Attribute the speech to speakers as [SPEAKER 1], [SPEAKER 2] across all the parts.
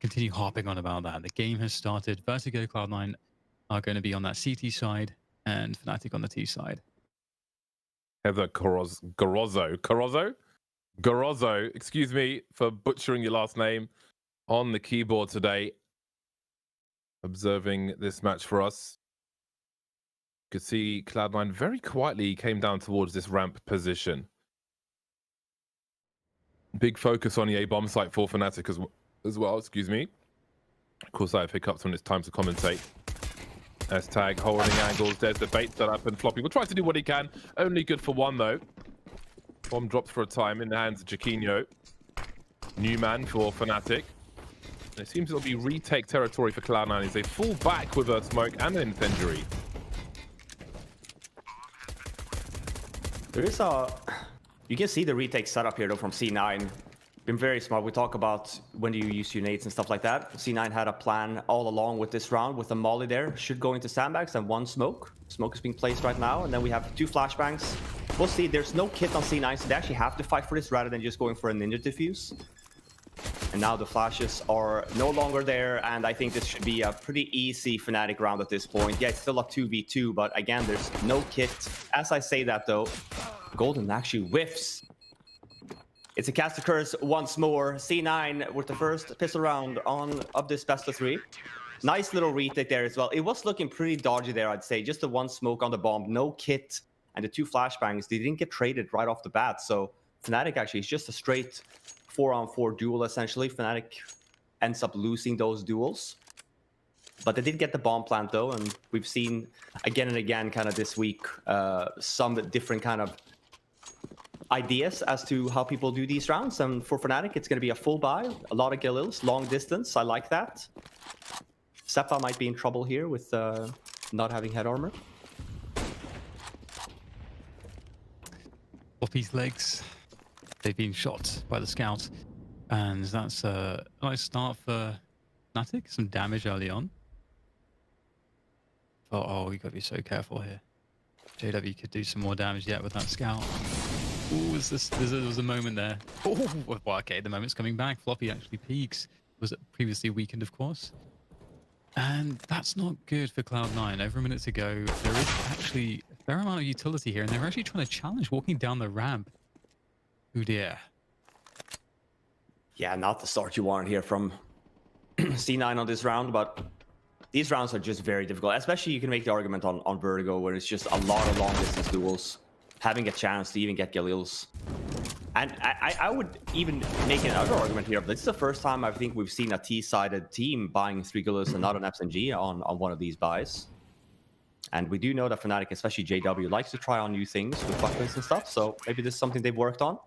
[SPEAKER 1] continue harping on about that. The game has started. VERTİGO, Cloud9 are going to be on that CT side and Fnatic on the T side.
[SPEAKER 2] Heather Garozzo, excuse me for butchering your last name, on the keyboard today, observing this match for us. You could see Cloud9 very quietly came down towards this ramp position. Big focus on the A bomb site for Fnatic as well, excuse me. Of course, I have hiccups when it's time to commentate. S-tag, holding angles, there's the bait set up, and Floppy will try to do what he can. Only good for one, though. Bomb drops for a time in the hands of jaCkz. New man for Fnatic. And it seems it'll be retake territory for Cloud9 as they fall back with a smoke and an incendiary.
[SPEAKER 3] There is a... You can see the retake setup here, though, from C9. Been very smart. We talk about when do you use your nades and stuff like that. C9 had a plan all along with this round with a molly there. Should go into sandbags and one smoke. Smoke is being placed right now. And then we have 2 flashbangs. We'll see. There's no kit on C9, so they actually have to fight for this rather than just going for a ninja defuse. And now the flashes are no longer there. And I think this should be a pretty easy Fnatic round at this point. Yeah, it's still a 2v2, but again, there's no kit. As I say that, though, Golden actually whiffs. It's a cast occurs once more. C9 with the first pistol round of this best of 3. Nice little retake there as well. It was looking pretty dodgy there, I'd say. Just the one smoke on the bomb, no kit, and the 2 flashbangs. They didn't get traded right off the bat. So Fnatic actually is just a straight 4-on-4 duel, essentially. Fnatic ends up losing those duels. But they did get the bomb plant, though, and we've seen again and again kind of this week some different kind of ideas as to how people do these rounds. And for Fnatic, it's going to be a full buy, a lot of Galils, long distance. I like that. Seppa might be in trouble here with not having head armor.
[SPEAKER 1] Floppy's legs, they've been shot by the scout. And that's a nice start for Fnatic. Some damage early on. Oh, we got to be so careful here. JW could do some more damage yet with that scout. Ooh, there was a moment there. Oh, well, okay, the moment's coming back. Floppy actually peaks. Was previously weakened, of course. And that's not good for Cloud9. Over a minute to go. There is actually a fair amount of utility here, and they're actually trying to challenge walking down the ramp. Oh dear.
[SPEAKER 3] Yeah, not the start you want here from C9 on this round, but these rounds are just very difficult. Especially you can make the argument on VERTİGO, where it's just a lot of long distance duels. Having a chance to even get Galils. And I would even make another argument here. This is the first time I think we've seen a T-sided team buying 3 Galils and not an FNG on one of these buys. And we do know that Fnatic, especially JW, likes to try on new things with buttons and stuff. So maybe this is something they've worked on.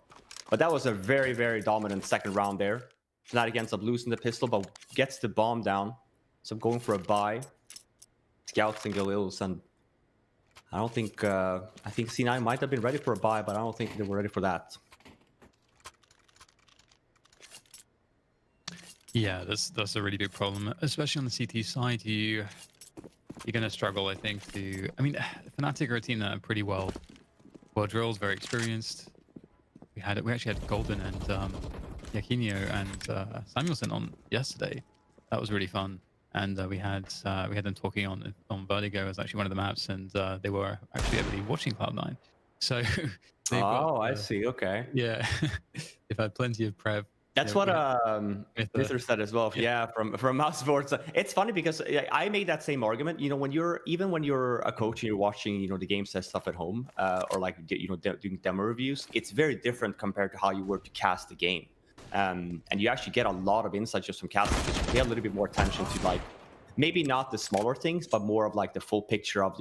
[SPEAKER 3] But that was a very, very dominant second round there. Fnatic ends up losing the pistol, but gets the bomb down. So I'm going for a buy. Scouts and Galils, and I don't think, I think C9 might have been ready for a buy, but I don't think they were ready for that.
[SPEAKER 1] Yeah, that's a really big problem, especially on the CT side. You're going to struggle, I think, to... I mean, Fnatic are a team that are pretty well drilled, very experienced. We actually had Golden and jaCkz and Samuelson on yesterday. That was really fun. And we had them talking on VERTİGO as actually one of the maps, and they were actually everybody watching Cloud9. So
[SPEAKER 3] I see. Okay.
[SPEAKER 1] Yeah, they've had plenty of prep.
[SPEAKER 3] That's what Mr. said as well. Yeah, from Mouse Sports. It's funny because I made that same argument. You know, when you're a coach and you're watching, the game set stuff at home, or like doing demo reviews, it's very different compared to how you were to cast the game. And you actually get a lot of insight just from casting, because you pay a little bit more attention to like maybe not the smaller things, but more of like the full picture of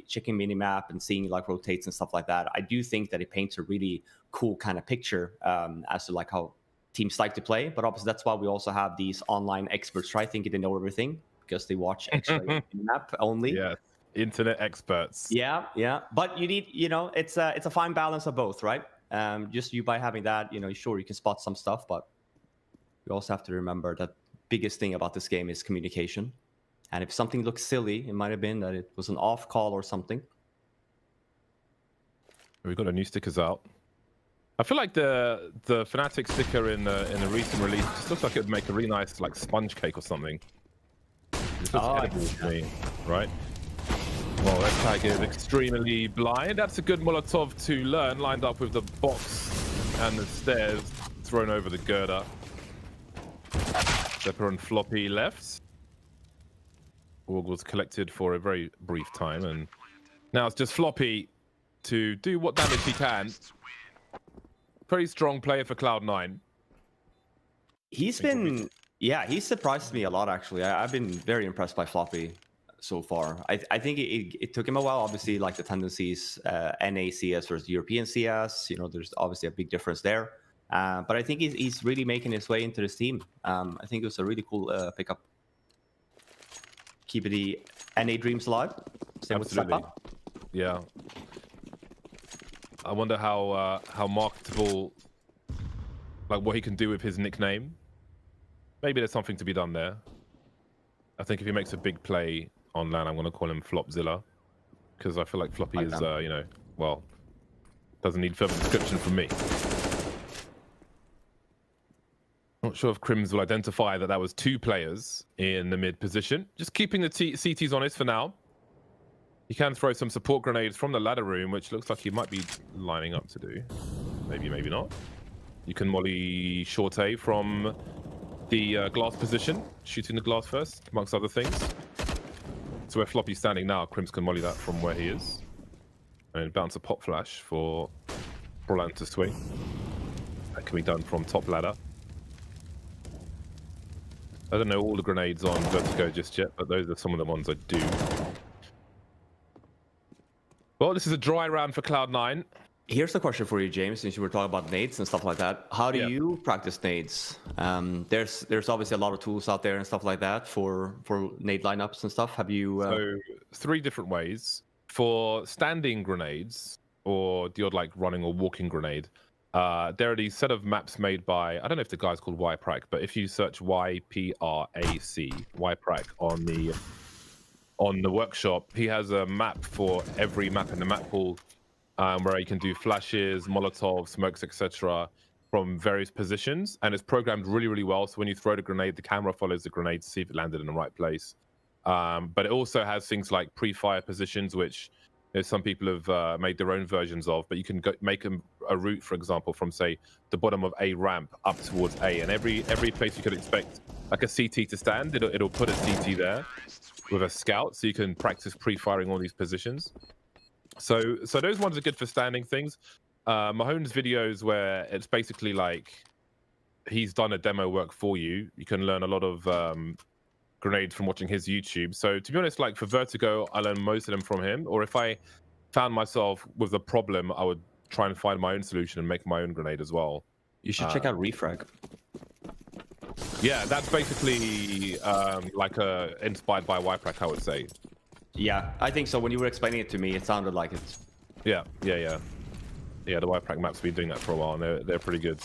[SPEAKER 3] checking minimap and seeing like rotates and stuff like that. I do think that it paints a really cool kind of picture as to like how teams like to play. But obviously that's why we also have these online experts, right? Thinking they know everything because they watch extra minimap only.
[SPEAKER 2] Yeah, internet experts.
[SPEAKER 3] Yeah. But you need, it's a fine balance of both, right? Just you by having that, sure, you can spot some stuff, but you also have to remember that biggest thing about this game is communication. And if something looks silly, it might have been that it was an off call or something.
[SPEAKER 2] We've got a new stickers out. I feel like the Fnatic sticker in a recent release just looks like it would make a really nice like sponge cake or something. It looks edible to me, right? Well, that tag is extremely blind. That's a good Molotov to learn, lined up with the box and the stairs thrown over the girder. Zepper and Floppy left. Org was collected for a very brief time, and now it's just Floppy to do what damage he can. Pretty strong player for Cloud9.
[SPEAKER 3] He's been, yeah, he's surprised me a lot, actually. I've been very impressed by Floppy so far. I think it took him a while, obviously, like the tendencies, NA CS versus European CS, you know, there's obviously a big difference there. But I think he's really making his way into this team. I think it was a really cool pickup. Keeping the NA dreams alive. Same
[SPEAKER 2] Absolutely.
[SPEAKER 3] with Zappa.
[SPEAKER 2] Yeah. I wonder how marketable, like what he can do with his nickname. Maybe there's something to be done there. I think if he makes a big play on LAN, I'm going to call him Flopzilla, because I feel like Floppy is, you know, well, doesn't need further description from me. Not sure if Krimz will identify that was 2 players in the mid position. Just keeping the CTs honest for now. He can throw some support grenades from the ladder room, which looks like he might be lining up to do. Maybe, maybe not. You can molly short A from the glass position, shooting the glass first, amongst other things. So where Floppy's standing now, Krimz can molly that from where he is. And bounce a pop flash for Brollan to swing. That can be done from top ladder. I don't know all the grenades on VERTİGO just yet, but those are some of the ones I do. Well, this is a dry round for Cloud9.
[SPEAKER 3] Here's the question for you, James, since you were talking about nades and stuff like that. How do you practice nades? There's obviously a lot of tools out there and stuff like that for nade lineups and stuff. Have you...
[SPEAKER 2] So 3 different ways. For standing grenades, or the odd like running or walking grenade, there are these set of maps made by, I don't know if the guy's called yprac, but if you search YPRAC, yprac on the workshop, he has a map for every map in the map pool, where you can do flashes, Molotov, smokes, etc. from various positions, and it's programmed really, really well. So when you throw the grenade, the camera follows the grenade to see if it landed in the right place. But it also has things like pre-fire positions, which some people have made their own versions of, but you can make a route, for example, from, say, the bottom of a ramp up towards A, and every place you could expect like a CT to stand, it'll put a CT there with a scout, so you can practice pre-firing all these positions. So those ones are good for standing things. Mahone's videos, where it's basically like he's done a demo work for you. You can learn a lot of grenades from watching his YouTube. So to be honest, like for VERTİGO, I learned most of them from him. Or if I found myself with a problem, I would try and find my own solution and make my own grenade as well.
[SPEAKER 3] You should check out Refrag.
[SPEAKER 2] Yeah, that's basically like inspired by yprac, I would say.
[SPEAKER 3] Yeah, I think so. When you were explaining it to me, it sounded like it's...
[SPEAKER 2] Yeah, the yprac map's been doing that for a while, and they're pretty good.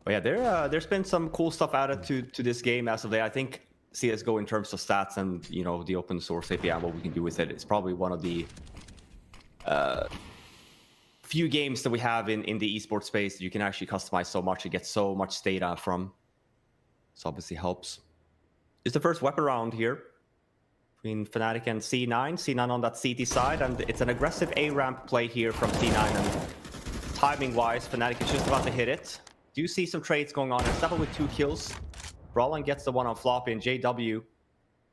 [SPEAKER 3] But yeah, there's been some cool stuff added to this game as of late. I think CSGO, in terms of stats and, you know, the open source API and what we can do with it, it's probably one of the few games that we have in the esports space that you can actually customize so much and get so much data from. This obviously helps. It's the first weapon round here between Fnatic and C9. C9 on that CT side, and it's an aggressive A ramp play here from C9. And timing-wise, Fnatic is just about to hit it. Do you see some trades going on? It's double with 2 kills. Brollan gets the one on Floppy, and JW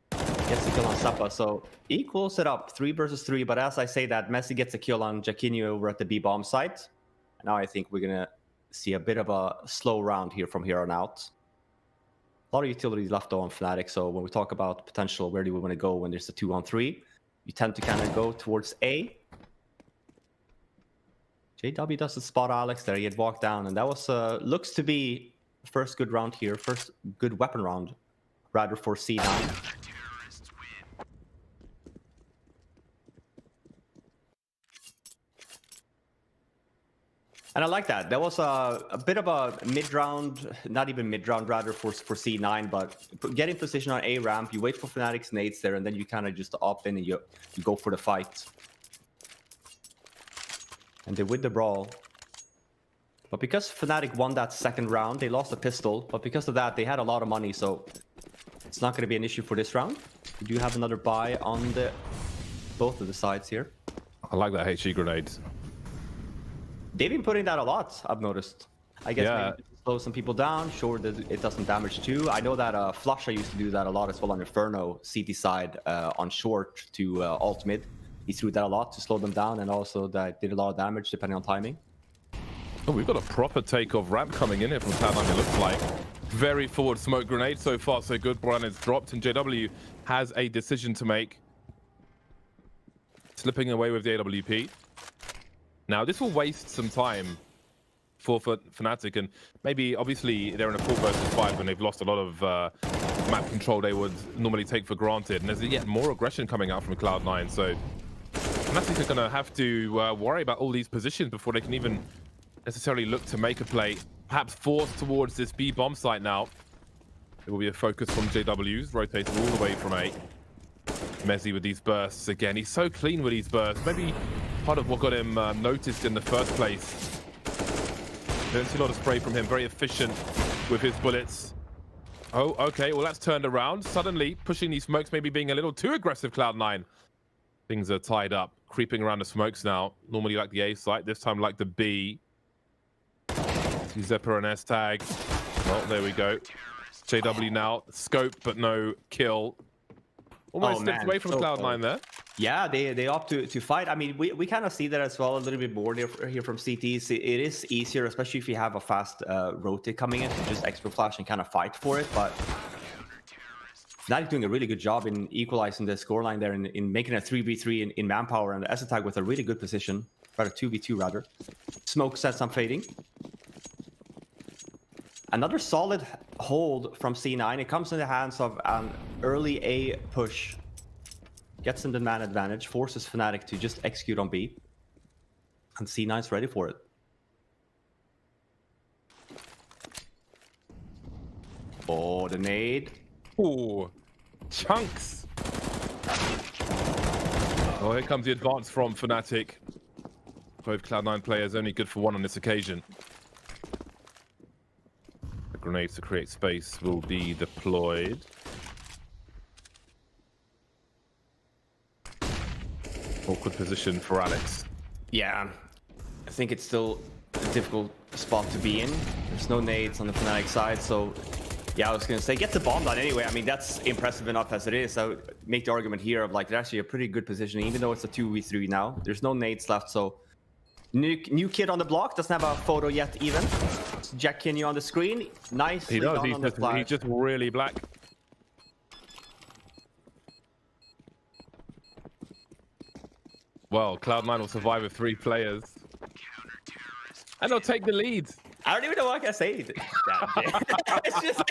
[SPEAKER 3] gets the kill on Zappa. So equals it up, 3 versus 3. But as I say that, Messi gets a kill on jaCkz over at the B bomb site. Now I think we're gonna see a bit of a slow round here from here on out. A lot of utilities left on Fnatic, so when we talk about potential, where do we want to go when there's a 2-on-3, you tend to kind of go towards A. JW doesn't spot Alex there. He had walked down, and that was looks to be the first good round here, first good weapon round, rather, for C9. And I like that. That was a bit of a mid-round, not even mid-round, rather, for C9, but get in position on A ramp, you wait for Fnatic's nades there, and then you kind of just opt in and you go for the fight. And they win the brawl. But because Fnatic won that second round, they lost a pistol. But because of that, they had a lot of money, so it's not going to be an issue for this round. We do have another buy on both of the sides here.
[SPEAKER 2] I like that HE grenade.
[SPEAKER 3] They've been putting that a lot, I've noticed. I guess
[SPEAKER 2] Yeah.
[SPEAKER 3] maybe to slow some people down. Sure, that it doesn't damage too. I know that flusha used to do that a lot as well on Inferno CT side on short to alt mid. He threw that a lot to slow them down, and also that did a lot of damage depending on timing.
[SPEAKER 2] Oh, we've got a proper take of ramp coming in here from Cloud9, it looks like. Very forward smoke grenade. So far, so good. Brollan is dropped, and JW has a decision to make. Slipping away with the AWP. Now, this will waste some time for Fnatic, and maybe, obviously, they're in a 4 versus 5, and they've lost a lot of map control they would normally take for granted. And there's yet more aggression coming out from Cloud9, so Fnatic are going to have to worry about all these positions before they can even necessarily look to make a play. Perhaps forced towards this B bomb site now. It will be a focus from JW's, rotated all the way from A. Mezzy with these bursts again. He's so clean with these bursts. Maybe part of what got him noticed in the first place. Don't see a lot of spray from him. Very efficient with his bullets. Oh, okay. Well, that's turned around. Suddenly, pushing these smokes, maybe being a little too aggressive, Cloud9. Things are tied up. Creeping around the smokes now. Normally like the A site. This time like the B. See Zephyr and S-Tag. Well, there we go. JW now. Scope, but no kill. Almost stepped away from Cloud9 there.
[SPEAKER 3] Yeah, they opt to fight. I mean, we kind of see that as well a little bit more here from CTs. It is easier, especially if you have a fast rotate coming in, to just extra flash and kind of fight for it. But Fnatic doing a really good job in equalizing the scoreline there, in making a 3v3 in manpower, and the S-Tag with a really good position. Rather 2v2 rather. Smoke sets I'm fading. Another solid hold from C9. It comes in the hands of an early A push. Gets them the man advantage, forces Fnatic to just execute on B. And C9's ready for it. Oh, the nade.
[SPEAKER 2] Ooh, chunks. Oh, here comes the advance from Fnatic. Both Cloud9 players only good for one on this occasion. The grenades to create space will be deployed. Awkward position for Alex.
[SPEAKER 3] Yeah, I think it's still a difficult spot to be in. There's no nades on the Fnatic side, so yeah, I was gonna say get the bomb down anyway. I mean, that's impressive enough as it is. I would make the argument here of like, they're actually a pretty good position, even though it's a 2v3 now. There's no nades left, so new kid on the block, doesn't have a photo yet even. It's jaCkz on the screen. Nicely
[SPEAKER 2] He does,
[SPEAKER 3] done on the flash.
[SPEAKER 2] he's just really black. Well, Cloud9 will survive with 3 players. And they'll take the lead.
[SPEAKER 3] I don't even know what I can say. It's just...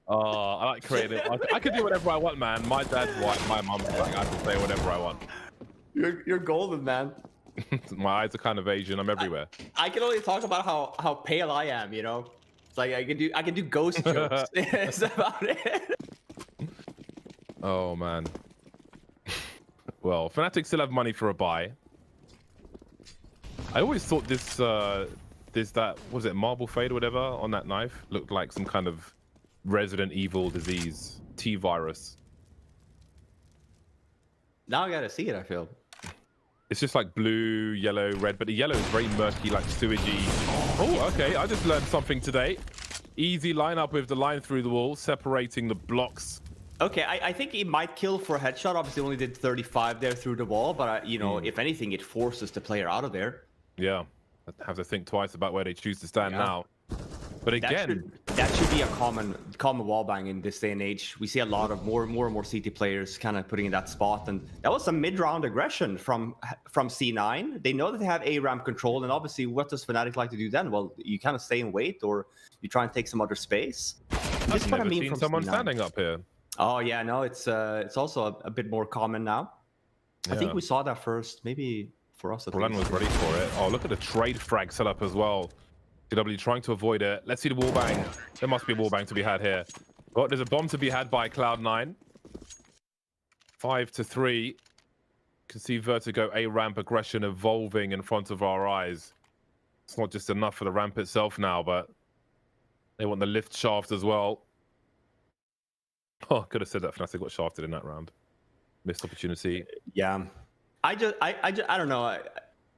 [SPEAKER 2] Oh, I like creative. I can do whatever I want, man. My dad's white, my mom's black. I can say whatever I want.
[SPEAKER 3] You're golden, man.
[SPEAKER 2] My eyes are kind of Asian. I'm everywhere.
[SPEAKER 3] I can only talk about how pale I am, you know? It's like I can do ghost jokes. That's about it.
[SPEAKER 2] Oh, man. Well, Fnatic still have money for a buy. I always thought that was it marble fade or whatever on that knife looked like some kind of Resident Evil disease, T-virus.
[SPEAKER 3] Now I gotta see it, I feel.
[SPEAKER 2] It's just like blue, yellow, red, but the yellow is very murky, like sewagey. Oh, okay, I just learned something today. Easy lineup with the line through the wall, separating the blocks.
[SPEAKER 3] Okay, I think he might kill for a headshot. Obviously, only did 35 there through the wall, but you know, if anything, it forces the player out of there.
[SPEAKER 2] Yeah, I have to think twice about where they choose to stand now. But again,
[SPEAKER 3] that should be a common wallbang in this day and age. We see a lot of more and more CT players kind of putting in that spot, and that was some mid-round aggression from C9. They know that they have A ramp control, and obviously, what does Fnatic like to do then? Well, you kind of stay and wait, or you try and take some other space.
[SPEAKER 2] I've never seen someone standing up here.
[SPEAKER 3] Oh yeah, no, it's also a bit more common now. Yeah. I think we saw that first, maybe for us.
[SPEAKER 2] Brollan was ready for it. Oh, look at the trade frag setup as well. CW trying to avoid it. Let's see the wallbang. There must be a wallbang to be had here. Oh, there's a bomb to be had by Cloud9. 5-3. You can see VERTİGO A ramp aggression evolving in front of our eyes. It's not just enough for the ramp itself now, but they want the lift shaft as well. Oh, could have said that Fnatic got shafted in that round. Missed opportunity.
[SPEAKER 3] Yeah, I don't know.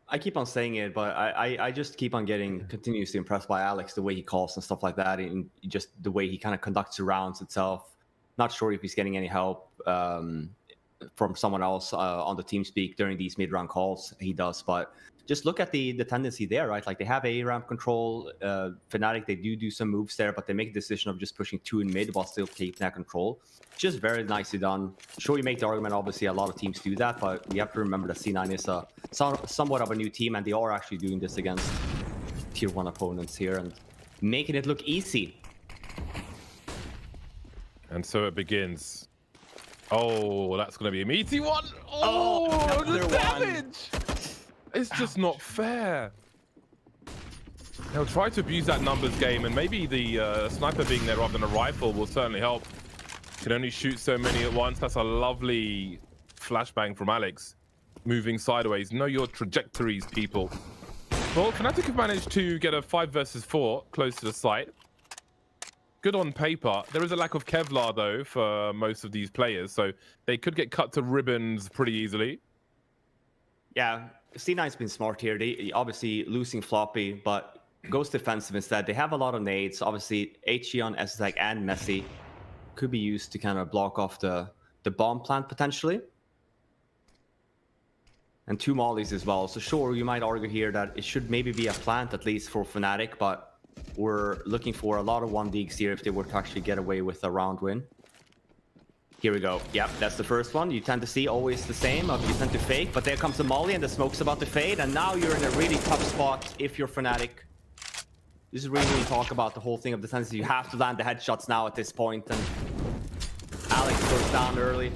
[SPEAKER 3] I keep on saying it, but I just keep on getting continuously impressed by Alex, the way he calls and stuff like that, and just the way he kind of conducts the rounds itself. Not sure if he's getting any help from someone else on the team speak during these mid-round calls. He does, but just look at the tendency there, right? Like they have A ramp control. Fnatic, they do some moves there, but they make a decision of just pushing 2 in mid while still keeping that control. Just very nicely done. Sure, you make the argument, obviously a lot of teams do that, but we have to remember that C9 is somewhat of a new team, and they are actually doing this against tier 1 opponents here and making it look easy.
[SPEAKER 2] And so it begins. Oh, that's going to be a meaty one. Oh, the damage! It's just not fair. They'll try to abuse that numbers game, and maybe the sniper being there rather than a rifle will certainly help. Can only shoot so many at once. That's a lovely flashbang from Alex. Moving sideways. Know your trajectories, people. Well, Fnatic have managed to get a 5 versus 4 close to the site. Good on paper. There is a lack of Kevlar, though, for most of these players, so they could get cut to ribbons pretty easily.
[SPEAKER 3] Yeah, C9's been smart here. They obviously losing Floppy, but goes defensive instead. They have a lot of nades. Obviously, HG on SSAG and Messi could be used to kind of block off the bomb plant potentially. And 2 mollies as well. So sure, you might argue here that it should maybe be a plant at least for Fnatic, but we're looking for a lot of 1-digs here if they were to actually get away with a round win. Here we go. Yep, that's the first one. You tend to see always the same. You tend to fake, but there comes the molly and the smoke's about to fade, and now you're in a really tough spot if you're Fnatic. This is really when you talk about the whole thing of the tendency. You have to land the headshots now at this point, and Alex goes down early.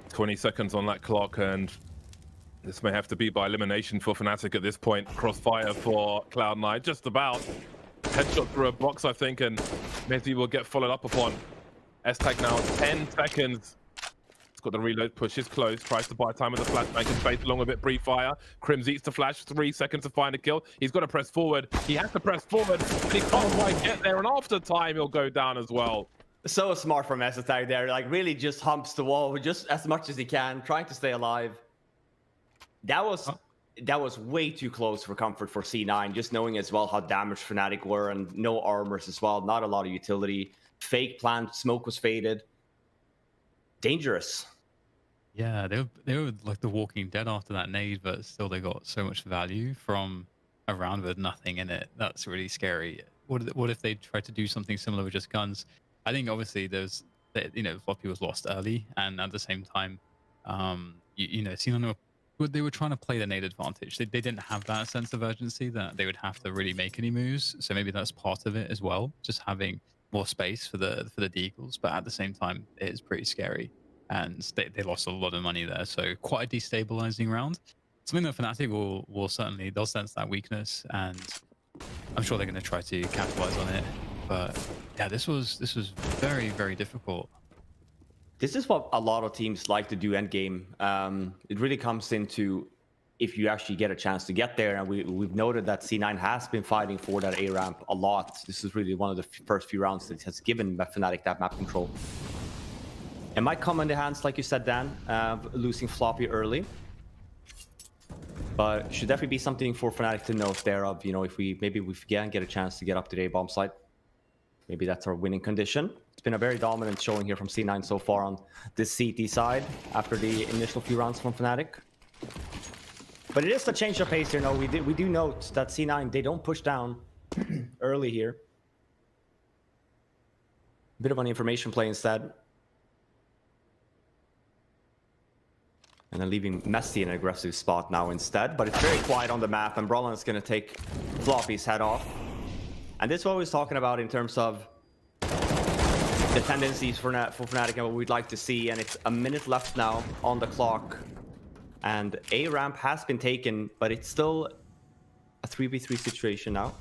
[SPEAKER 2] 20 seconds on that clock, and this may have to be by elimination for Fnatic at this point. Crossfire for Cloud9, just about. Headshot through a box, I think, and Messi will get followed up upon. S-Tag now, 10 seconds. He's got the reload, pushes close, tries to buy time with the flashbang and space along a bit pre-fire. krimz eats the flash, 3 seconds to find a kill. He's got to press forward. He has to press forward, but he can't quite get there, and after time, he'll go down as well.
[SPEAKER 3] So smart from S-Tag there, like really just humps the wall just as much as he can, trying to stay alive. That was way too close for comfort for C9, just knowing as well how damaged Fnatic were and no armors as well, not a lot of utility. Fake plant, smoke was faded. Dangerous.
[SPEAKER 1] Yeah, they were like the Walking Dead after that nade, but still they got so much value from a round with nothing in it. That's really scary. What if they tried to do something similar with just guns? I think obviously there's, you know, Floppy was lost early, and at the same time, you know, C9 they were trying to play the nade advantage. They didn't have that sense of urgency that they would have to really make any moves. So maybe that's part of it as well, just having more space for the deagles. But at the same time, it is pretty scary, and they lost a lot of money there. So quite a destabilizing round. Something that Fnatic will certainly, they'll sense that weakness, and I'm sure they're going to try to capitalize on it. But yeah, this was very, very difficult.
[SPEAKER 3] This is what a lot of teams like to do endgame. It really comes into if you actually get a chance to get there. And we've noted that C9 has been fighting for that A ramp a lot. This is really one of the first few rounds that has given Fnatic that map control. It might come in the hands, like you said, Dan, losing Floppy early. But should definitely be something for Fnatic to note there of, you know, if we can get a chance to get up to the A bomb site. Maybe that's our winning condition. It's been a very dominant showing here from C9 so far on this CT side after the initial few rounds from Fnatic. But it is a change of pace here. No, we do note that C9, they don't push down early here. Bit of an information play instead. And then leaving Messi in an aggressive spot now instead. But it's very quiet on the map, and Brollan is going to take Floppy's head off. And this is what I was talking about in terms of the tendencies for Fnatic and what we'd like to see. And it's a minute left now on the clock. And A ramp has been taken, but it's still a 3v3 situation now.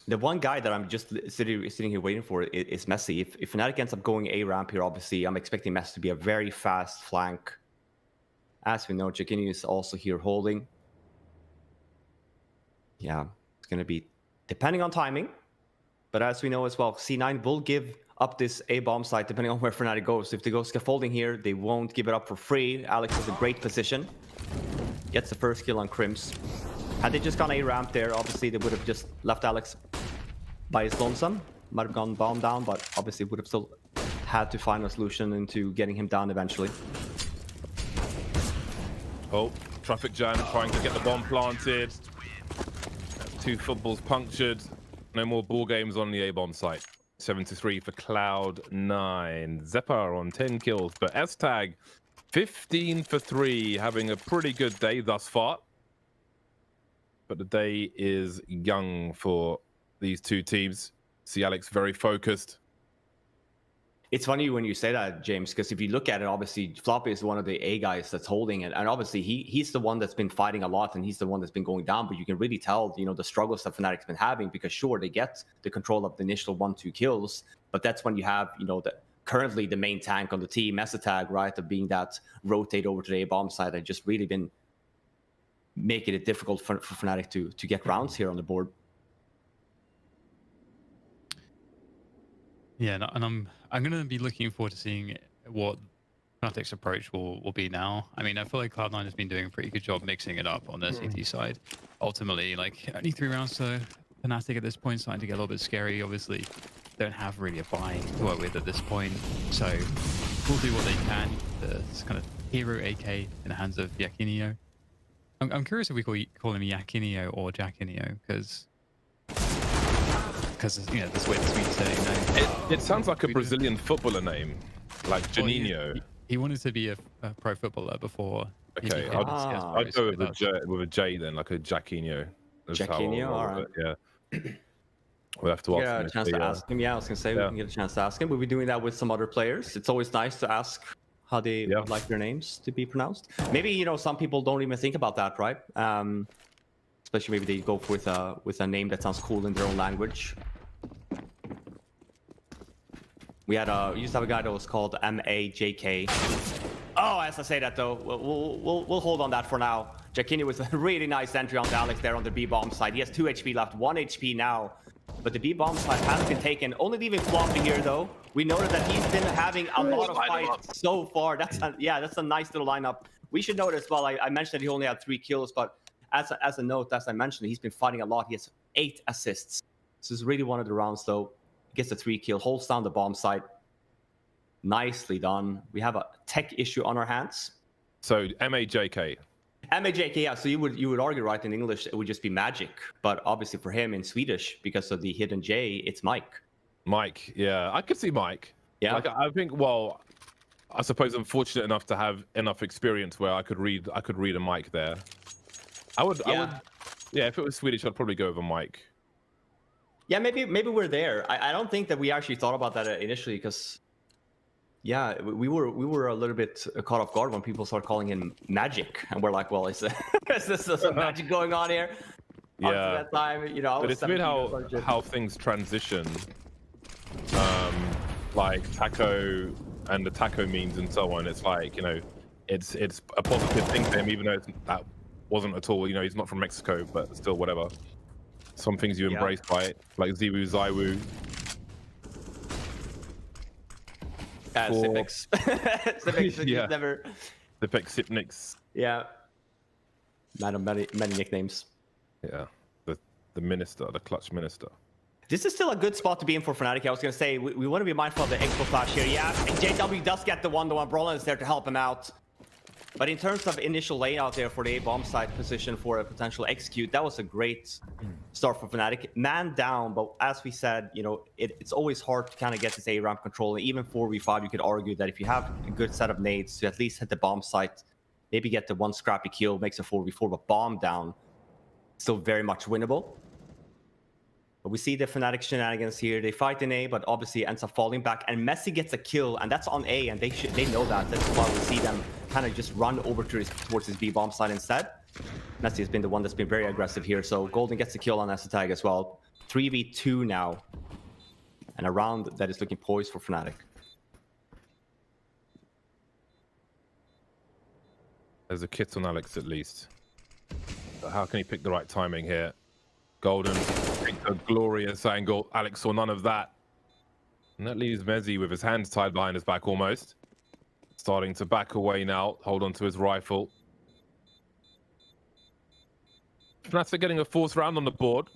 [SPEAKER 3] The one guy that I'm just sitting here waiting for is Messi. If Fnatic ends up going A ramp here, obviously, I'm expecting Messi to be a very fast flank As we know, jaCkz is also here holding. Yeah, it's going to be depending on timing. But as we know as well, C9 will give up this A bomb site depending on where Fnatic goes. If they go scaffolding here, they won't give it up for free. Alex is in a great position. Gets the first kill on krimz. Had they just gone A ramp there, obviously they would have just left Alex by his lonesome. Might have gone bomb down, but obviously would have still had to find a solution into getting him down eventually.
[SPEAKER 2] Oh, traffic jam, trying to get the bomb planted. 2 footballs punctured. No more ball games on the A-bomb site. 7-3 for Cloud9. Zephyr on 10 kills, but S-Tag 15 for 3, having a pretty good day thus far. But the day is young for these 2 teams. See Alex very focused.
[SPEAKER 3] It's funny when you say that, James, because if you look at it, obviously Floppy is one of the A guys that's holding it, and obviously he's the one that's been fighting a lot, and he's the one that's been going down. But you can really tell, you know, the struggles that Fnatic's been having, because sure, they get the control of the initial 1-2 kills, but that's when you have, you know, currently the main tank on the team, Tag, right, of being that rotate over to the A bomb side, and just really been making it difficult for Fnatic to get rounds here on the board.
[SPEAKER 1] Yeah, and I'm going to be looking forward to seeing what Fnatic's approach will be now. I mean, I feel like Cloud9 has been doing a pretty good job mixing it up on their CT side. Ultimately, like, only 3 rounds to Fnatic at this point, starting to get a little bit scary. Obviously, don't have really a buy to work with at this point, so we'll do what they can. This kind of hero AK in the hands of jaCkz. I'm curious if we call him jaCkz or jaCkz, because you know, this way it's been saying no.
[SPEAKER 2] It sounds like a Brazilian footballer name, like Juninho.
[SPEAKER 1] Well, he wanted to be a pro footballer before.
[SPEAKER 2] Okay, I'd go with a J then, like a jaCkz.
[SPEAKER 3] jaCkz, all right.
[SPEAKER 2] Yeah. We'll have to ask him.
[SPEAKER 3] A chance to ask him. Yeah, I was gonna say we can get a chance to ask him. We'll be doing that with some other players. It's always nice to ask how they would like their names to be pronounced. Maybe, you know, some people don't even think about that, right? Especially maybe they go with a name that sounds cool in their own language. We used to have a guy that was called MAJK. Oh, as I say that though, we'll hold on that for now. jaCkz was a really nice entry on Alex there on the B bomb side. He has 2 HP left, 1 HP now. But the B bomb side has been taken. Only leaving Floppy here though. We noted that he's been having a lot of fights so far. That's a nice little lineup. We should note as well. I mentioned that he only had 3 kills, but as a note, as I mentioned, he's been fighting a lot. He has 8 assists. This is really one of the rounds though. He gets the 3 kill, holds down the bomb site. Nicely done. We have a tech issue on our hands.
[SPEAKER 2] So MAJK.
[SPEAKER 3] MAJK, yeah. So you would argue, right, in English it would just be Magic, but obviously for him in Swedish, because of the hidden J, it's Mike.
[SPEAKER 2] Mike, yeah, I could see Mike.
[SPEAKER 3] Yeah,
[SPEAKER 2] like, I think. Well, I suppose I'm fortunate enough to have enough experience where I could read a Mike there. I would. Yeah, if it was Swedish, I'd probably go with a Mike.
[SPEAKER 3] Yeah, maybe we're there. I don't think that we actually thought about that initially, because yeah, we were a little bit caught off guard when people started calling him Magic, and we're like, well, is this some magic going on here?
[SPEAKER 2] Yeah.
[SPEAKER 3] Up to that time, you know,
[SPEAKER 2] but it's weird how things transition. Like taco and the taco memes and so on. It's like, you know, it's a positive thing for him, even though that wasn't at all. You know, he's not from Mexico, but still, whatever. Some things you embrace by it, like zywoo.
[SPEAKER 3] Sipix. Sipix,
[SPEAKER 2] yeah.
[SPEAKER 3] Never.
[SPEAKER 2] Sipix, Sipnix.
[SPEAKER 3] Yeah. Many nicknames.
[SPEAKER 2] Yeah. The minister, the clutch minister.
[SPEAKER 3] This is still a good spot to be in for Fnatic. I was going to say, we want to be mindful of the expo flash here. Yeah, JW does get the 1-to-1. Brollan is there to help him out. But in terms of initial layout there for the A-bomb side position for a potential execute, that was a great start for Fnatic. Man down, but as we said, you know, it's always hard to kind of get this A-ramp control. And even 4v5, you could argue that if you have a good set of nades to at least hit the bomb site, maybe get the 1 scrappy kill, makes a 4v4, but bomb down, still very much winnable. But we see the Fnatic shenanigans here. They fight in A, but obviously ends up falling back. And Messi gets a kill, and that's on A, and they know that. That's why we see them kind of just run over towards his B bomb side instead. Messi has been the one that's been very aggressive here. So Golden gets the kill on Tag as well. 3v2 now. And a round that is looking poised for Fnatic.
[SPEAKER 2] There's a kit on Alex at least. But how can he pick the right timing here? Golden picked a glorious angle. Alex saw none of that. And that leaves Mezzy with his hands tied behind his back almost. Starting to back away now, hold on to his rifle. Fnatic getting a fourth round on the board.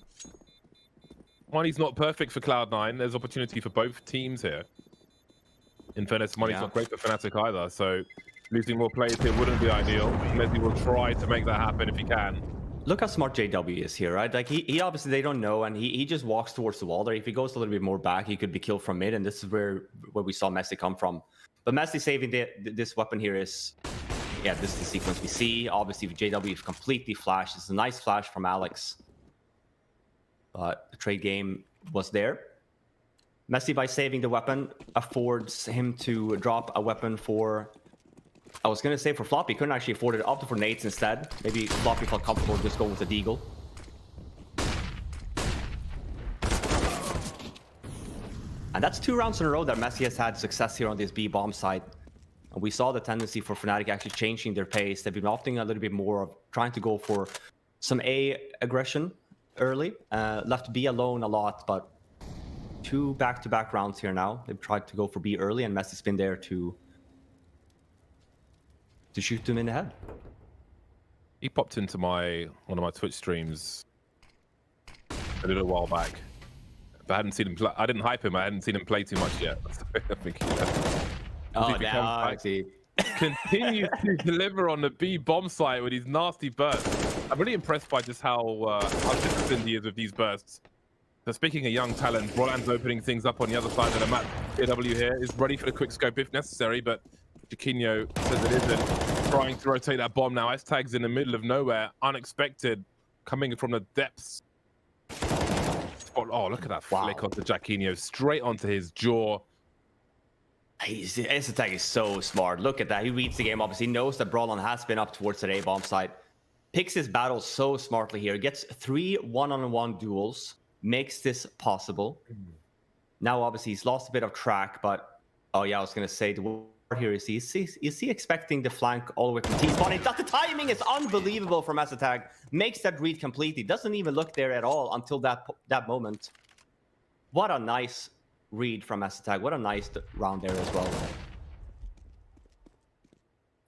[SPEAKER 2] Money's not perfect for Cloud9. There's opportunity for both teams here. In fairness, money's not great for Fnatic either, so losing more players here wouldn't be ideal. Mezzy will try to make that happen if he can.
[SPEAKER 3] Look how smart JW is here, right? Like he obviously, they don't know, and he just walks towards the wall there. If he goes a little bit more back, he could be killed from mid, and this is where we saw Mezzy come from. But Mezzy saving this weapon here is, yeah, this is the sequence we see. Obviously, JW is completely flashed. It's a nice flash from Alex. But the trade game was there. Mezzy, by saving the weapon, affords him to drop a weapon for... I was going to say for Floppy. Couldn't actually afford it. Opted for nades instead. Maybe Floppy felt comfortable just going with the deagle. And that's 2 rounds in a row that Mezzy has had success here on this B bomb side. And we saw the tendency for Fnatic actually changing their pace. They've been opting a little bit more of trying to go for some A aggression early. Left B alone a lot, but 2 back-to-back rounds here now. They've tried to go for B early, and Mezzy's been there to shoot them in the head.
[SPEAKER 2] He popped into one of my Twitch streams a little while back. But I hadn't seen him play. I didn't hype him. I hadn't seen him play too much yet. I think
[SPEAKER 3] now I see.
[SPEAKER 2] Continues to deliver on the B bomb site with these nasty bursts. I'm really impressed by just how disciplined he is with these bursts. So speaking of young talent, Brollan's opening things up on the other side of the map. JW here is ready for the quick scope if necessary, but jaCkz says it isn't. Trying to rotate that bomb now. S-Tag's in the middle of nowhere. Unexpected. Coming from the depths. Oh, look at that flick onto jaCkz. Straight onto his jaw.
[SPEAKER 3] S-Tag is so smart. Look at that. He reads the game. Obviously, he knows that Brollan has been up towards that A-bomb site. Picks his battles so smartly here. Gets 3 one-on-one duels. Makes this possible. Now, obviously, he's lost a bit of track, but... Oh, yeah, I was going to say... Here is he expecting the flank all the way from T-spawn? The timing is unbelievable from S-Tag. Makes that read completely. Doesn't even look there at all until that moment. What a nice read from S-Tag. What a nice round there as well.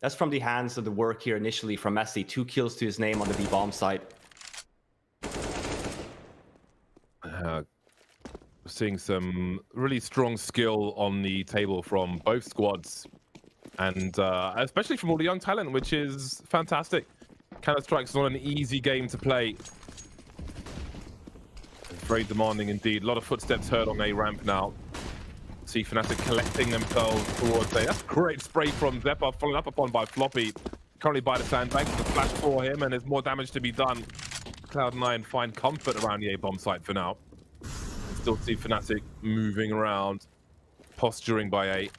[SPEAKER 3] That's from the hands of the work here initially from Mezzy. 2 kills to his name on the B-bomb site.
[SPEAKER 2] Seeing some really strong skill on the table from both squads, and especially from all the young talent, which is fantastic. Counter-Strike's not an easy game to play. Very demanding indeed. A lot of footsteps heard on A ramp now. See Fnatic collecting themselves towards A. That's a great spray from Zeppa, followed up upon by Floppy. Currently by the sandbank, the flash for him, and there's more damage to be done. Cloud9 find comfort around the A-bomb site for now. Still see Fnatic moving around, posturing by 8.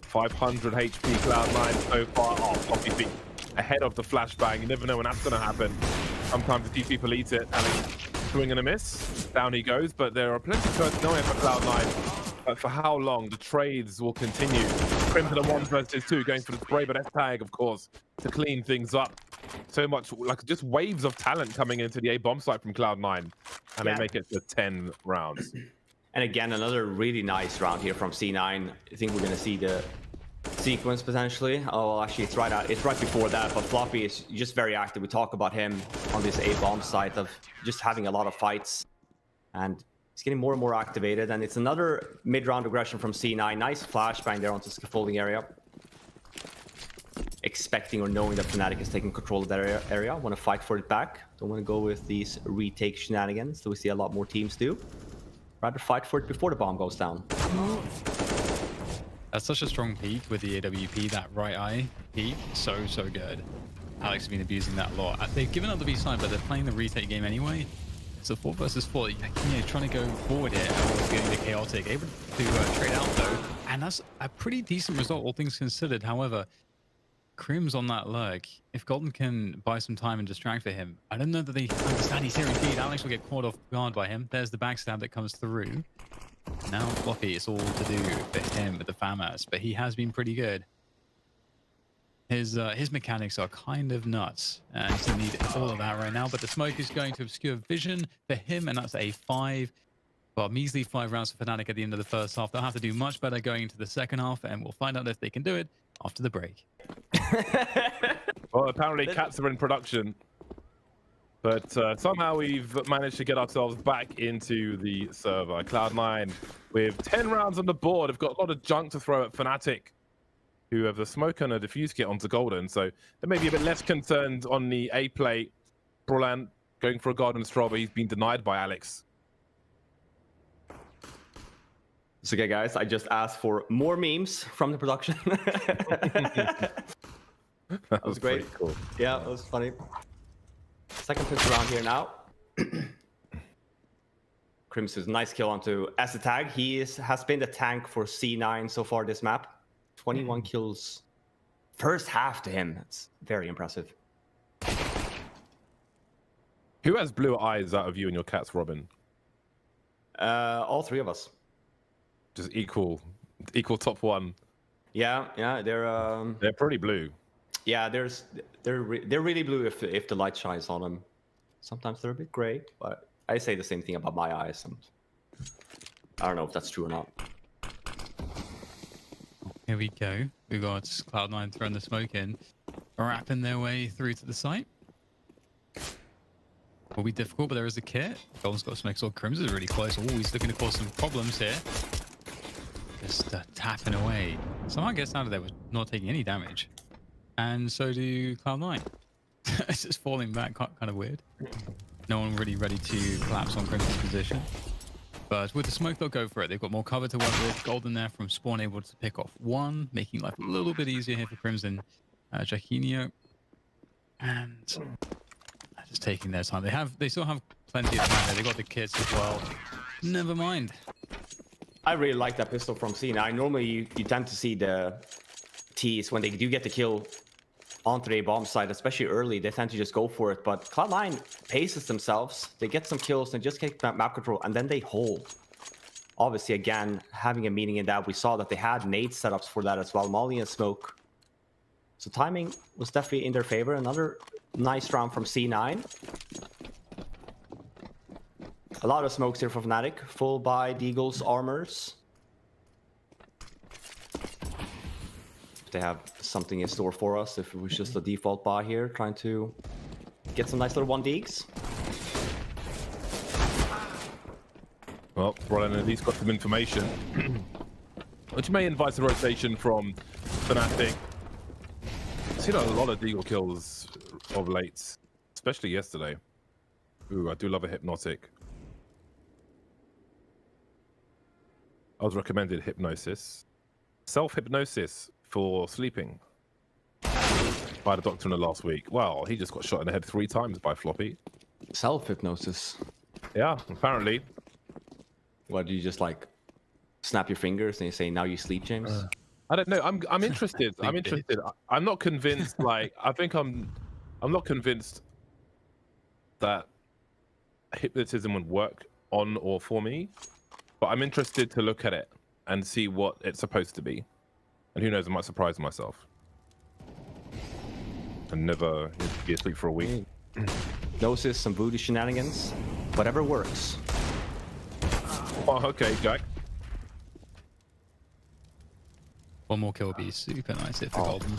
[SPEAKER 2] 500 HP Cloud9 so far. Oh, Floppy feet ahead of the flashbang. You never know when that's going to happen. Sometimes the TP will eat it, and it's swing and a miss. Down he goes, but there are plenty of turns nowhere for Cloud9. But for how long? The trades will continue. Crimz in a 1 versus 2, going for the spray, but S-Tag, of course, to clean things up. So much, like just waves of talent coming into the A-bomb site from Cloud9, and they make it to 10 rounds.
[SPEAKER 3] And again, another really nice round here from C9. I think we're going to see the sequence potentially. Oh, well, actually, it's right before that, but Floppy is just very active. We talk about him on this A-bomb site of just having a lot of fights, and he's getting more and more activated. And it's another mid-round aggression from C9. Nice flashbang there onto the scaffolding area. Expecting or knowing that Fnatic is taking control of that area. Want to fight for it back. Don't want to go with these retake shenanigans that we see a lot more teams do. Rather fight for it before the bomb goes down.
[SPEAKER 1] That's such a strong peek with the AWP, that right eye peek. So good. Alex has been abusing that a lot. They've given up the B side, but they're playing the retake game anyway. It's a 4 versus 4. jaCkz trying to go forward here. Always getting the chaotic. Able to trade out though. And that's a pretty decent result, all things considered. However, krimz on that lurk. If Golden can buy some time and distract for him, I don't know that they understand he's here indeed. Alex will get caught off guard by him. There's the backstab that comes through. Now Floppy, it's all to do for him with the FAMAS, but he has been pretty good. His mechanics are kind of nuts, and he's gonna need all of that right now. But the smoke is going to obscure vision for him, and that's a 5. Well, measly 5 rounds for Fnatic at the end of the first half. They'll have to do much better going into the second half, and we'll find out if they can do it after the break.
[SPEAKER 2] Well, apparently cats are in production, but somehow we've managed to get ourselves back into the server. Cloud9 with 10 rounds on the board. Have got a lot of junk to throw at Fnatic, who have the smoke and a diffuse kit onto Golden, so they may be a bit less concerned on the A plate. Brollan going for a garden straw, but he's been denied by Alex.
[SPEAKER 3] It's okay, guys. I just asked for more memes from the production. That was great.
[SPEAKER 2] Cool.
[SPEAKER 3] Yeah, it was funny. Second pitch around here now. Krimz, nice kill onto as a tag. He has been the tank for C9 so far this map. 21 kills first half to him. That's very impressive.
[SPEAKER 2] Who has blue eyes out of you and your cats, Robin?
[SPEAKER 3] All 3 of us.
[SPEAKER 2] Just equal top 1.
[SPEAKER 3] Yeah,
[SPEAKER 2] They're pretty blue.
[SPEAKER 3] Yeah, they're really blue if the light shines on them. Sometimes they're a bit gray, but I say the same thing about my eyes, and I don't know if that's true or not.
[SPEAKER 1] Here we go. We got Cloud9 throwing the smoke in, wrapping their way through to the site. Will be difficult, but there is a kit. Golden's got smoke, so Krimz is really close. Oh, he's looking to cause some problems here. Just tapping away. Somehow gets out of there with not taking any damage. And so do Cloud9. It's just falling back, kind of weird. No one really ready to collapse on Krimz's position. But with the smoke, they'll go for it. They've got more cover to work with. Golden there from spawn, able to pick off 1, making life a little bit easier here for Krimz and jaCkz. And just taking their time. They still have plenty of time there. They got the kits as well. Never mind.
[SPEAKER 3] I really like that pistol from C9. Normally, you tend to see the T's when they do get the kill onto a bomb site, especially early. They tend to just go for it. But Cloud9 paces themselves. They get some kills and just get map control, and then they hold. Obviously, again, having a meaning in that, we saw that they had nade setups for that as well, Molly and smoke. So timing was definitely in their favor. Another nice round from C9. A lot of smokes here for Fnatic. Full buy Deagle's armors. They have something in store for us. If it was just a default buy here, trying to get some nice little 1 Deags.
[SPEAKER 2] Well, Brollan at least got some information, which may invite a rotation from Fnatic. I've seen a lot of Deagle kills of late, especially yesterday. Ooh, I do love a hypnotic. I was recommended hypnosis. Self-hypnosis for sleeping by the doctor in the last week. Well, he just got shot in the head 3 times by Floppy.
[SPEAKER 3] Self-hypnosis.
[SPEAKER 2] Yeah, apparently.
[SPEAKER 3] What, do you just like snap your fingers and you say, now you sleep, James?
[SPEAKER 2] I don't know. I'm interested. I'm interested. I'm not convinced. Like, I think I'm not convinced that hypnotism would work on or for me, but I'm interested to look at it and see what it's supposed to be. And who knows, I might surprise myself and never be asleep for a week.
[SPEAKER 3] Gnosis, some voodoo shenanigans, whatever works.
[SPEAKER 2] Oh, okay, Jack.
[SPEAKER 1] 1 more kill would be super nice hit for Golden.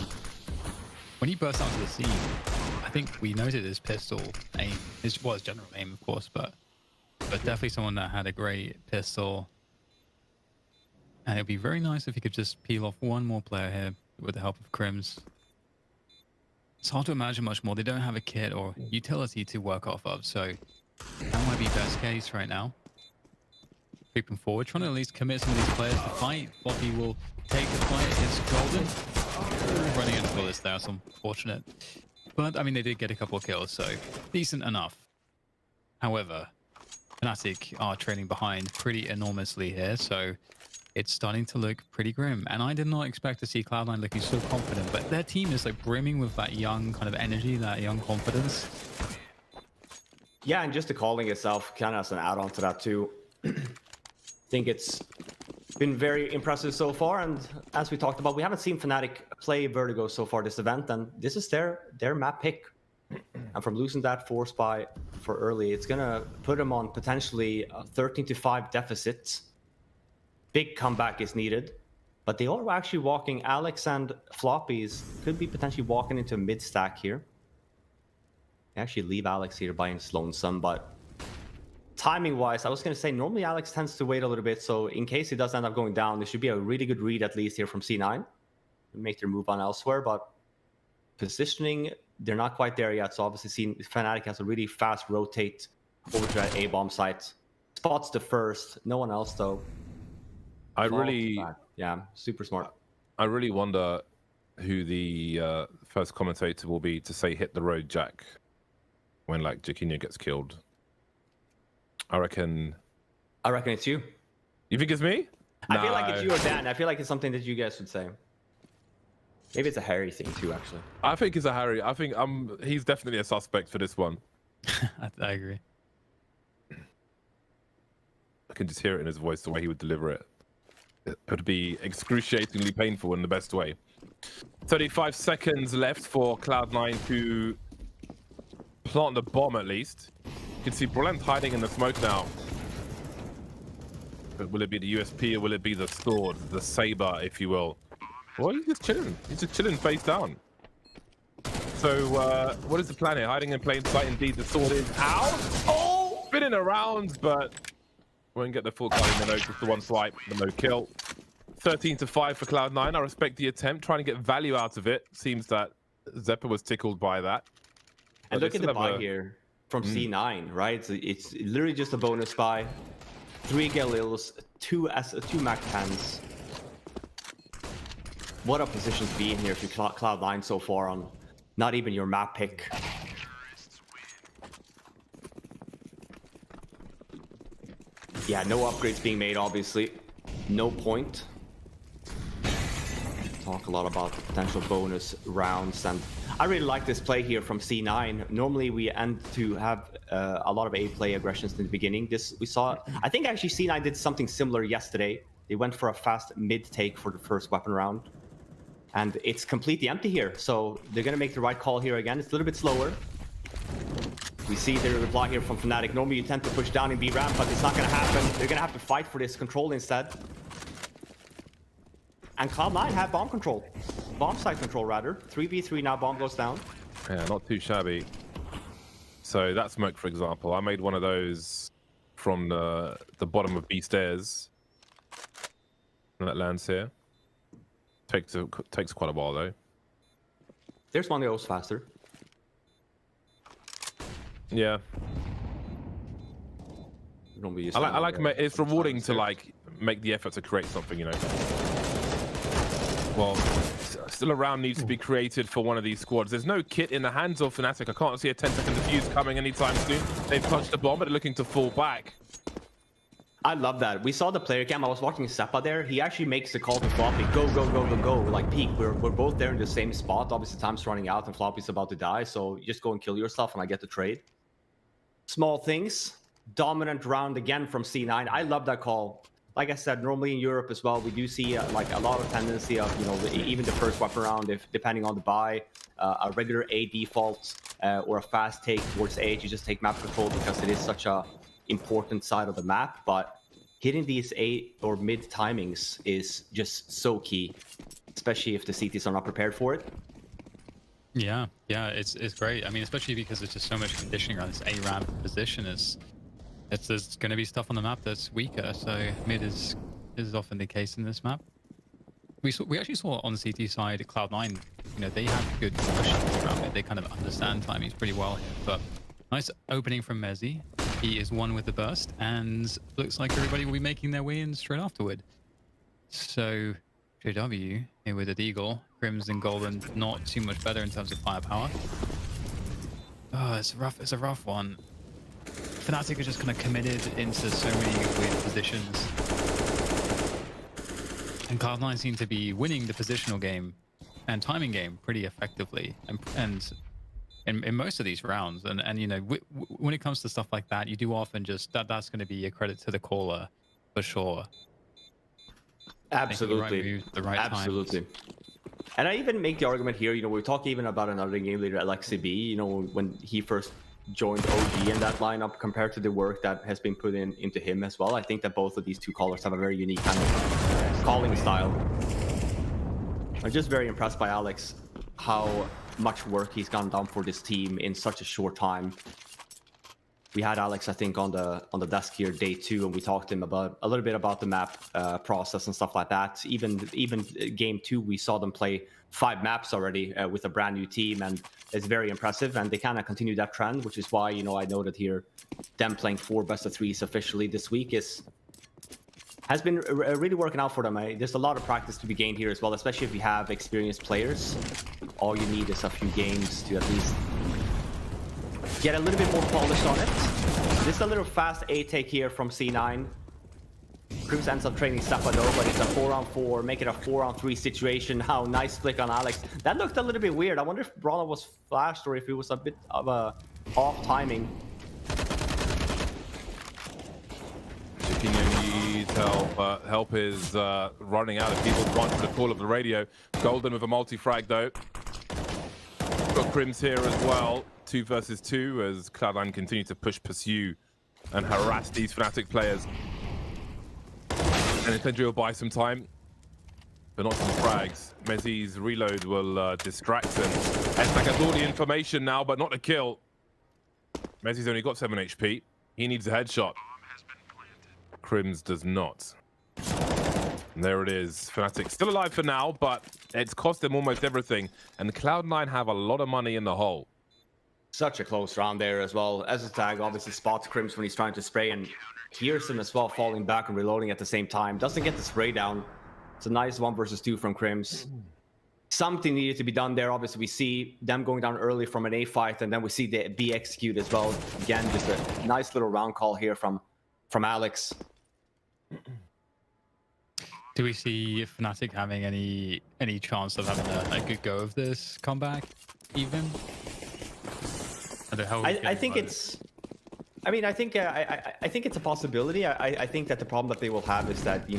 [SPEAKER 1] When he burst onto the scene, I think we noted his pistol aim. His general aim, of course, but definitely someone that had a great pistol. And it'd be very nice if he could just peel off 1 more player here with the help of Krimz. It's hard to imagine much more. They don't have a kit or utility to work off of, so that might be best case right now. Creeping forward, trying to at least commit some of these players to fight. Floppy will take the fight against Golden. Running into bullets there, so unfortunate. But, I mean, they did get a couple of kills, so decent enough. However, Fnatic are trailing behind pretty enormously here, so it's starting to look pretty grim. And I did not expect to see Cloud9 looking so confident, but their team is like brimming with that young kind of energy, that young confidence.
[SPEAKER 3] Yeah, and just the calling itself kind of as an add-on to that too. I think it's been very impressive so far. And as we talked about, we haven't seen Fnatic play VERTİGO so far this event, and this is their map pick. And from losing that force buy for early, it's gonna put them on potentially a 13-5 deficit. Big comeback is needed, but they are actually walking. Alex and Floppies could be potentially walking into a mid stack here. They actually leave Alex here by his lonesome, but timing wise, I was gonna say normally Alex tends to wait a little bit, so in case he does end up going down, there should be a really good read at least here from C9. Make their move on elsewhere, but positioning, they're not quite there yet. So obviously Fnatic has a really fast rotate over to that A-bomb site. Spots the first, no one else though. Yeah, super smart.
[SPEAKER 2] I really wonder who the first commentator will be to say hit the road, Jack, when like jaCkz gets killed. I reckon
[SPEAKER 3] it's you.
[SPEAKER 2] You think it's me?
[SPEAKER 3] I feel like it's you or Dan. I feel like it's something that you guys would say. Maybe it's a Harry thing too, actually.
[SPEAKER 2] I think it's a Harry. I think he's definitely a suspect for this one.
[SPEAKER 1] I agree.
[SPEAKER 2] I can just hear it in his voice, the way he would deliver it. It would be excruciatingly painful in the best way. 35 seconds left for Cloud9 to plant the bomb at least. You can see Brollan's hiding in the smoke now. But will it be the USP or will it be the sword, the saber, if you will? Well, he's just chilling. He's just chilling face down. So, what is the plan here? Hiding in plain sight, indeed. The sword is out. Oh! Spinning around, but won't get the full cutting the note. Just the one swipe, the no kill. 13-5 for Cloud9. I respect the attempt, trying to get value out of it. Seems that Zeppa was tickled by that.
[SPEAKER 3] And look at the buy here from C9, right? It's literally just a bonus buy. 3 Galils, 2 Mac 10s. What a position to be in here if you Cloud9 so far on not even your map pick. Yeah, no upgrades being made, obviously. No point. Talk a lot about the potential bonus rounds, and I really like this play here from C9. Normally we end to have a lot of A play aggressions in the beginning. This we saw. I think actually C9 did something similar yesterday. They went for a fast mid take for the first weapon round. And it's completely empty here, so they're gonna make the right call here again. It's a little bit slower. We see the reply here from Fnatic. Normally you tend to push down in B ramp, but it's not gonna happen. They're gonna have to fight for this control instead. And Cloud9 have bomb control. Bomb site control, rather. 3v3 now, bomb goes down.
[SPEAKER 2] Yeah, not too shabby. So that smoke, for example, I made one of those from the bottom of B stairs. And that lands here. Takes quite a while though.
[SPEAKER 3] There's one that goes faster.
[SPEAKER 2] Yeah. I like it's rewarding to like make the effort to create something, you know. Well, still a round needs to be created for one of these squads. There's no kit in the hands of Fnatic. I can't see a 10-second defuse coming anytime soon. They've touched the bomb, but they're looking to fall back.
[SPEAKER 3] I love that. We saw the player cam. I was watching Seppa there. He actually makes the call to Floppy. Go, go, go, go, go. Like, peek. We're both there in the same spot. Obviously, time's running out and Floppy's about to die. So you just go and kill yourself and I get the trade. Small things. Dominant round again from C9. I love that call. Like I said, normally in Europe as well, we do see like a lot of tendency of, you know, even the first weapon round, if depending on the buy, a regular A default or a fast take towards A, you just take map control because it is such a important side of the map, but hitting these A or mid timings is just so key, especially if the CTs are not prepared for it.
[SPEAKER 1] Yeah, it's great. I mean, especially because there's just so much conditioning around this A ramp position. There's going to be stuff on the map that's weaker, so mid is often the case in this map. We actually saw on the CT side, Cloud9, you know, they have good positions around it. They kind of understand timings pretty well here, but nice opening from Mezzy. He is one with the burst, and looks like everybody will be making their way in straight afterward. So JW here with a deagle, Krimz and Golden not too much better in terms of firepower. Oh, it's a rough one. Fnatic are just kind of committed into so many weird positions. And Cloud9 seem to be winning the positional game and timing game pretty effectively. And in most of these rounds, and you know, when it comes to stuff like that, you do often just that's going to be a credit to the caller for sure.
[SPEAKER 3] Absolutely.
[SPEAKER 1] Making the right move at the right time.
[SPEAKER 3] Absolutely. And I even make the argument here, we talk even about another game leader, LXCB, when he first joined OG in that lineup compared to the work that has been put into him as well. I think that both of these two callers have a very unique kind of calling style. I'm just very impressed by Alex, how much work he's gone down for this team in such a short time. We had Alex, I think, on the desk here day 2, and we talked to him about a little bit about the map process and stuff like that. Even game 2, we saw them play 5 maps already with a brand new team, and it's very impressive. And they kind of continue that trend, which is why I noted here them playing 4 best-of-3s officially this week has been really working out for them. There's a lot of practice to be gained here as well, especially if you have experienced players. All you need is a few games to at least get a little bit more polished on it. This is a little fast A take here from C9. krimz ends up trading Stefano, but it's a 4-on-4, make it a 4-on-3 situation. How nice flick on Alex. That looked a little bit weird. I wonder if Brollan was flashed or if it was a bit of a off timing.
[SPEAKER 2] jaCkz needs help. Help is running out of people. Gone for the call of the radio. Golden with a multi-frag though. Got krimz here as well. 2 versus 2 as Cloud9 continue to pursue and harass these Fnatic players. And Incendiary will buy some time, but not some frags. Mezzi's reload will distract him. Estak has all the information now, but not the kill. Mezzi's only got 7 HP. He needs a headshot. krimz does not. And there it is. Fnatic still alive for now, but it's cost them almost everything. And Cloud9 have a lot of money in the hole.
[SPEAKER 3] Such a close round there as well. As a tag, obviously spots krimz when he's trying to spray, and hears him as well falling back and reloading at the same time. Doesn't get the spray down. It's a nice 1 versus 2 from krimz. Something needed to be done there. Obviously, we see them going down early from an A fight, and then we see the B execute as well. Again, just a nice little round call here from Alex.
[SPEAKER 1] Do we see Fnatic having any chance of having a good go of this comeback, even?
[SPEAKER 3] I think it's. I mean, I think it's a possibility. I think that the problem that they will have is that the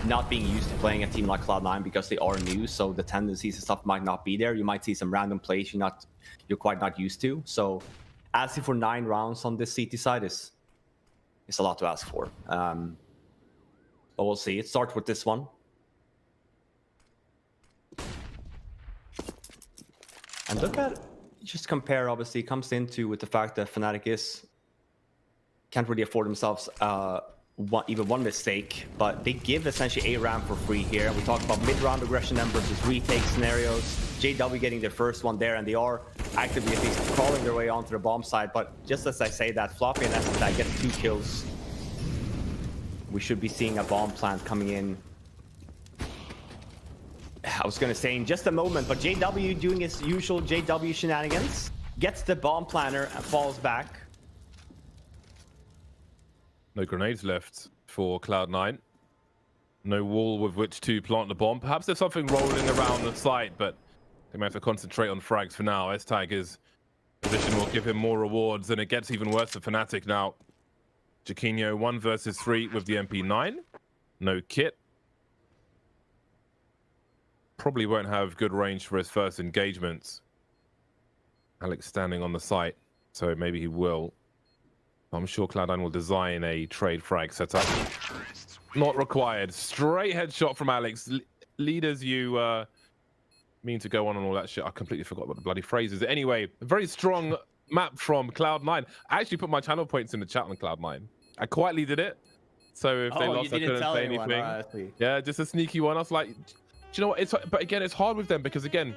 [SPEAKER 3] not being used to playing a team like Cloud9 because they are new, so the tendencies and stuff might not be there. You might see some random plays you're quite not used to. So, asking for 9 rounds on this CT side is a lot to ask for. But we'll see. It starts with this one. And look at, just compare, obviously, comes into with the fact that Fnatic can't really afford themselves even one mistake, but they give essentially a ramp for free here. We talked about mid-round aggression then versus retake scenarios. JW getting their first one there, and they are actively at least crawling their way onto the bomb side. But just as I say that, Floppy and Estak get 2 kills. We should be seeing a bomb plant coming in. I was going to say in just a moment, but JW doing his usual JW shenanigans, gets the bomb planter and falls back.
[SPEAKER 2] No grenades left for Cloud9. No wall with which to plant the bomb. Perhaps there's something rolling around the site, but they might have to concentrate on frags for now. S-Tiger's position will give him more rewards, and it gets even worse for Fnatic now. jaCkz 1 versus 3 with the MP9. No kit. Probably won't have good range for his first engagements. Alex standing on the site, so maybe he will. I'm sure Cloud9 will design a trade frag setup. Not required. Straight headshot from Alex. Leaders, you mean to go on and all that shit. I completely forgot what the bloody phrase is. Anyway, a very strong map from Cloud9. I actually put my channel points in the chat on Cloud9. I quietly did it. So if they lost, I couldn't say anything. Yeah, just a sneaky one. I was like, do you know what? But again, it's hard with them because, again,